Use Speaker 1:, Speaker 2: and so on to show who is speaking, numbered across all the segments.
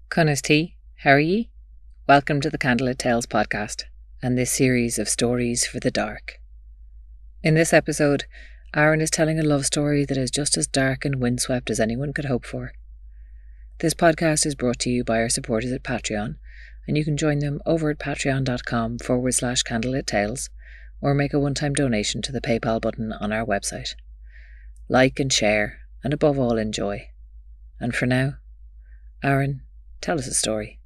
Speaker 1: Cunas T, how are ye? Welcome to the Candlelittalespodcast and this series of stories for the dark. In this episode, Aron is telling a love story that is just as dark and windswept as anyone could hope for. This podcast is brought to you by our supporters at Patreon, and you can join them over at patreon.com/candlelittales or make a one-time donation to the PayPal button on our website. Like and share, and above all enjoy. And for now, Aron, tell us a story.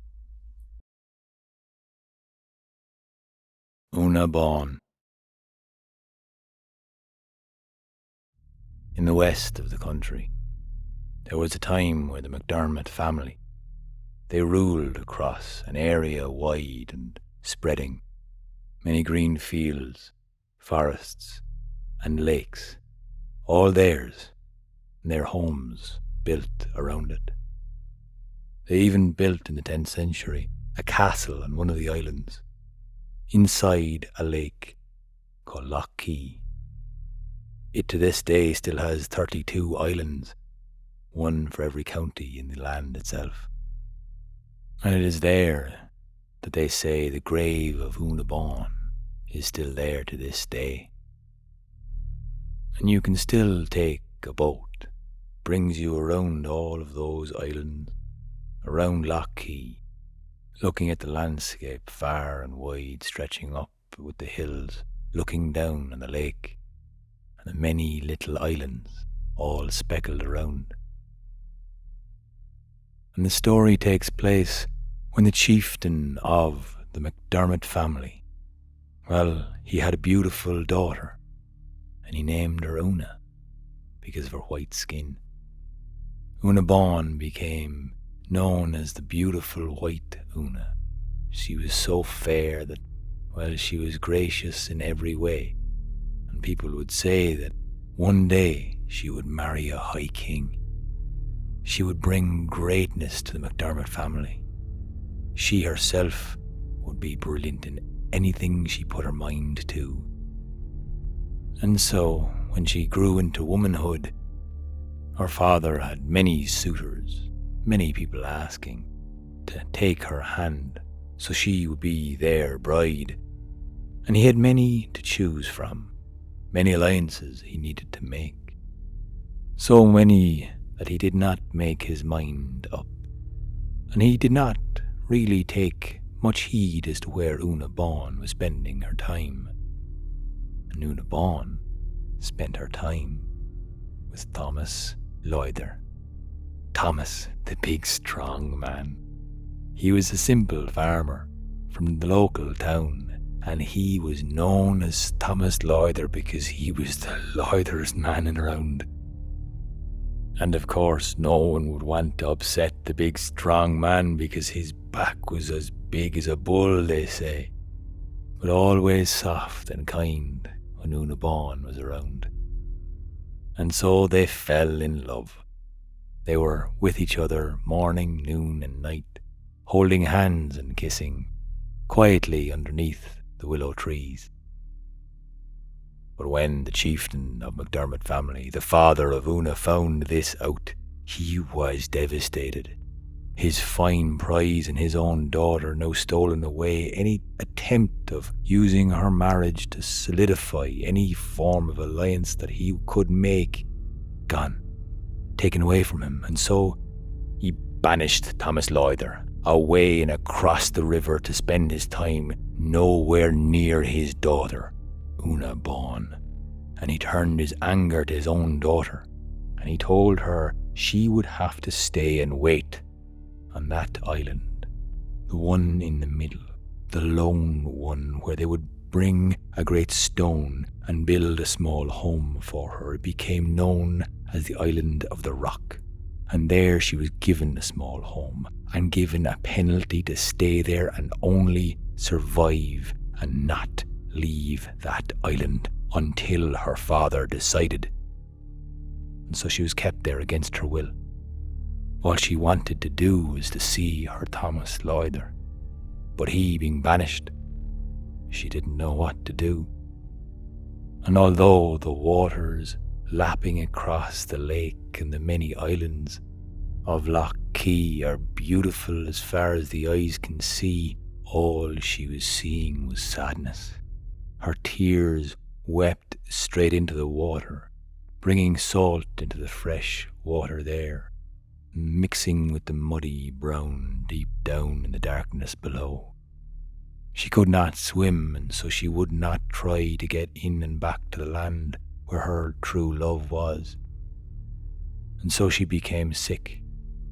Speaker 2: Una Bawn. In the west of the country, there was a time where the MacDermott family, they ruled across an area wide and spreading, many green fields, forests, and lakes, all theirs, and their homes built around it. They even built in the 10th century a castle on one of the islands, inside a lake called Lough Key. It to this day still has 32 islands, one for every county in the land itself. And it is there that they say the grave of Una Bawn is still there to this day. And you can still take a boat, brings you around all of those islands, around Lough Key, looking at the landscape far and wide, stretching up with the hills, looking down on the lake, and the many little islands, all speckled around. And the story takes place when the chieftain of the MacDermott family, well, he had a beautiful daughter, and he named her Una, because of her white skin. Una Bawn became known as the beautiful white Una. She was so fair that, well, she was gracious in every way, and people would say that one day she would marry a high king. She would bring greatness to the MacDermott family. She herself would be brilliant in anything she put her mind to. And so, when she grew into womanhood, her father had many suitors, many people asking to take her hand so she would be their bride. And he had many to choose from, many alliances he needed to make. So many that he did not make his mind up. And he did not really take much heed as to where Una Bawn was spending her time. And Una Bawn spent her time with Thomas Loyther. Thomas, the big strong man. He was a simple farmer from the local town, and he was known as Thomas Loyther because he was the loitherest man in around. And of course no one would want to upset the big strong man because his back was as big as a bull, they say, but always soft and kind when Una Bawn was around. And so they fell in love. They were with each other morning, noon and night, holding hands and kissing, quietly underneath the willow trees. But when the chieftain of MacDermott family, the father of Una, found this out, he was devastated. His fine prize and his own daughter now stolen away, any attempt of using her marriage to solidify any form of alliance that he could make, gone, taken away from him. And so he banished Thomas Loyther away and across the river to spend his time nowhere near his daughter, Una Bawn. And he turned his anger to his own daughter, and he told her she would have to stay and wait on that island, the one in the middle, the lone one where they would bring a great stone and build a small home for her. It became known as the Island of the Rock, and there she was given a small home and given a penalty to stay there and only survive and not leave that island until her father decided. And so she was kept there against her will. All she wanted to do was to see her Thomas Loyther, but he being banished, she didn't know what to do. And although the waters lapping across the lake and the many islands of Lough Key are beautiful as far as the eyes can see, all she was seeing was sadness. Her tears wept straight into the water, bringing salt into the fresh water there, mixing with the muddy brown deep down in the darkness below. She could not swim, and so she would not try to get in and back to the land where her true love was. And so she became sick,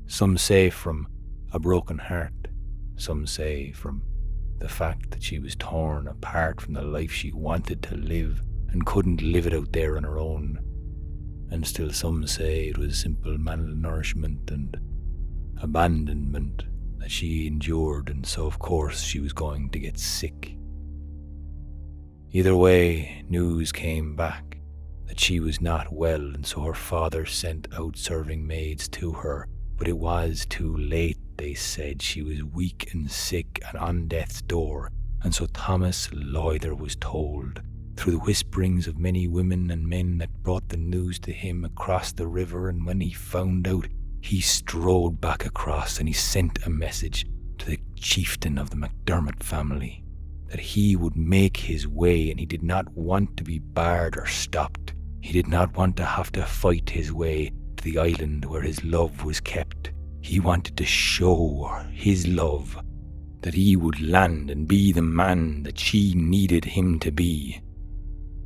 Speaker 2: some say from a broken heart, some say from the fact that she was torn apart from the life she wanted to live and couldn't live it out there on her own. And still some say it was simple malnourishment and abandonment that she endured, and so of course she was going to get sick. Either way, news came back that she was not well, and so her father sent out serving maids to her, but it was too late. They said she was weak and sick and on death's door, and so Thomas Loyther was told, through the whisperings of many women and men that brought the news to him across the river. And when he found out, he strode back across and he sent a message to the chieftain of the MacDermott family that he would make his way, and he did not want to be barred or stopped. He did not want to have to fight his way to the island where his love was kept. He wanted to show his love that he would land and be the man that she needed him to be.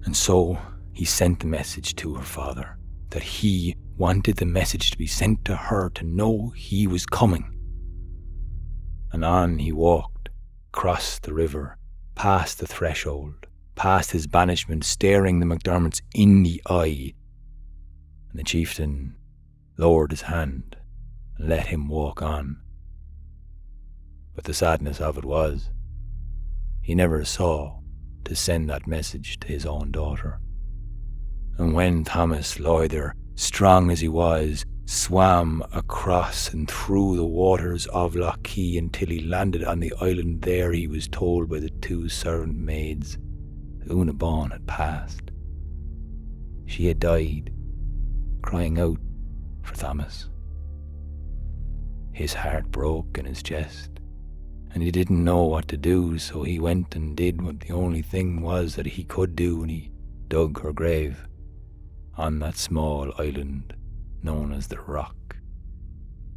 Speaker 2: And so he sent the message to her father that he wanted the message to be sent to her to know he was coming. And on he walked, across the river, past the threshold, past his banishment, staring the MacDermotts in the eye. And the chieftain lowered his hand and let him walk on. But the sadness of it was, he never saw to send that message to his own daughter. And when Thomas Loyther, strong as he was, swam across and through the waters of Lough Key until he landed on the island, there he was told by the two servant maids that Una Bawn had passed. She had died, crying out for Thomas. His heart broke in his chest, and he didn't know what to do, so he went and did what the only thing was that he could do, and he dug her grave on that small island known as the Rock.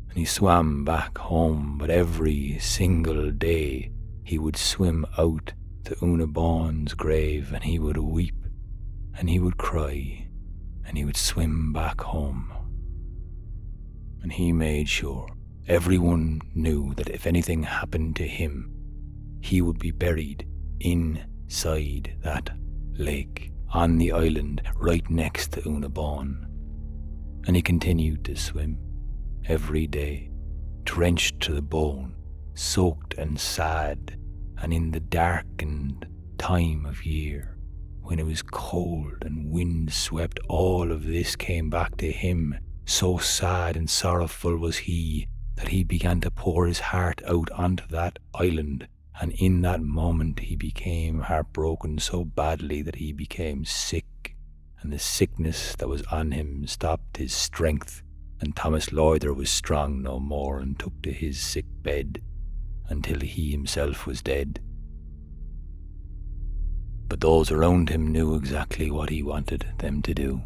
Speaker 2: And he swam back home, but every single day he would swim out to Una Bawn's grave, and he would weep, and he would cry, and he would swim back home. And he made sure everyone knew that if anything happened to him, he would be buried inside that lake on the island right next to Una Bawn. And he continued to swim every day, drenched to the bone, soaked and sad, and in the darkened time of year, when it was cold and wind swept, all of this came back to him. So sad and sorrowful was he that he began to pour his heart out onto that island, and in that moment he became heartbroken so badly that he became sick, and the sickness that was on him stopped his strength, and Thomas Loyther was strong no more and took to his sick bed until he himself was dead. But those around him knew exactly what he wanted them to do,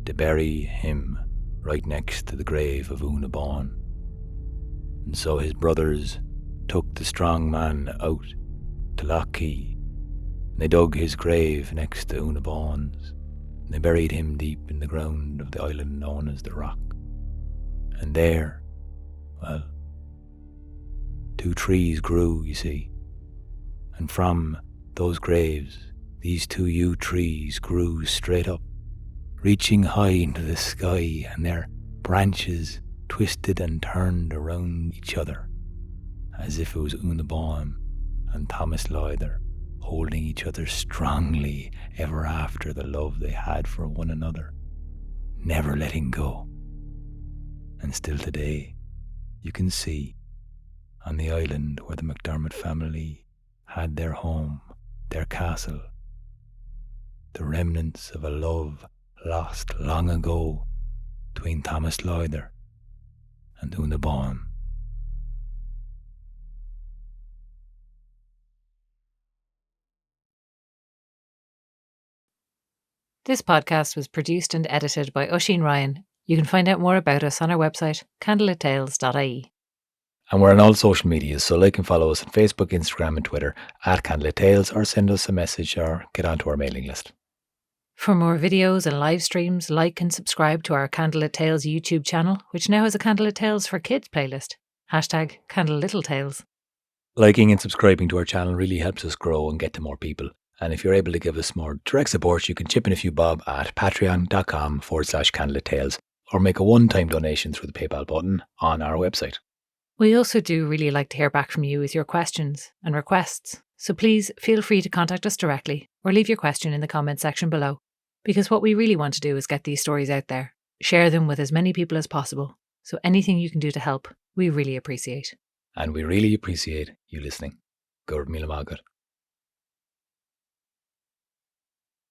Speaker 2: to bury him right next to the grave of Una Bawn. And so his brothers took the strong man out to Lough Key, and they dug his grave next to Una Bawn's, and they buried him deep in the ground of the island known as the Rock. And there, well, 2 trees grew, you see, and from those graves, these 2 yew trees grew straight up, reaching high into the sky, and their branches twisted and turned around each other, as if it was Una Bawn and Thomas Loyther holding each other strongly ever after the love they had for one another, never letting go. And still today, you can see on the island where the MacDermott family had their home, their castle, the remnants of a love lost long ago between Thomas Loyther and Una Bawn.
Speaker 1: This podcast was produced and edited by Oisin Ryan. You can find out more about us on our website, candlelittales.ie.
Speaker 2: And we're on all social media, so like and follow us on Facebook, Instagram and Twitter at Candlelittales, or send us a message or get onto our mailing list.
Speaker 1: For more videos and live streams, like and subscribe to our Candlelit Tales YouTube channel, which now has a Candlelit Tales for Kids playlist. #candlelittletales.
Speaker 2: Liking and subscribing to our channel really helps us grow and get to more people. And if you're able to give us more direct support, you can chip in a few bob at patreon.com/candlelittales or make a one-time donation through the PayPal button on our website.
Speaker 1: We also do really like to hear back from you with your questions and requests. So please feel free to contact us directly or leave your question in the comments section below. Because what we really want to do is get these stories out there, share them with as many people as possible. So anything you can do to help, we really appreciate.
Speaker 2: And we really appreciate you listening. Gurb Mila Magad.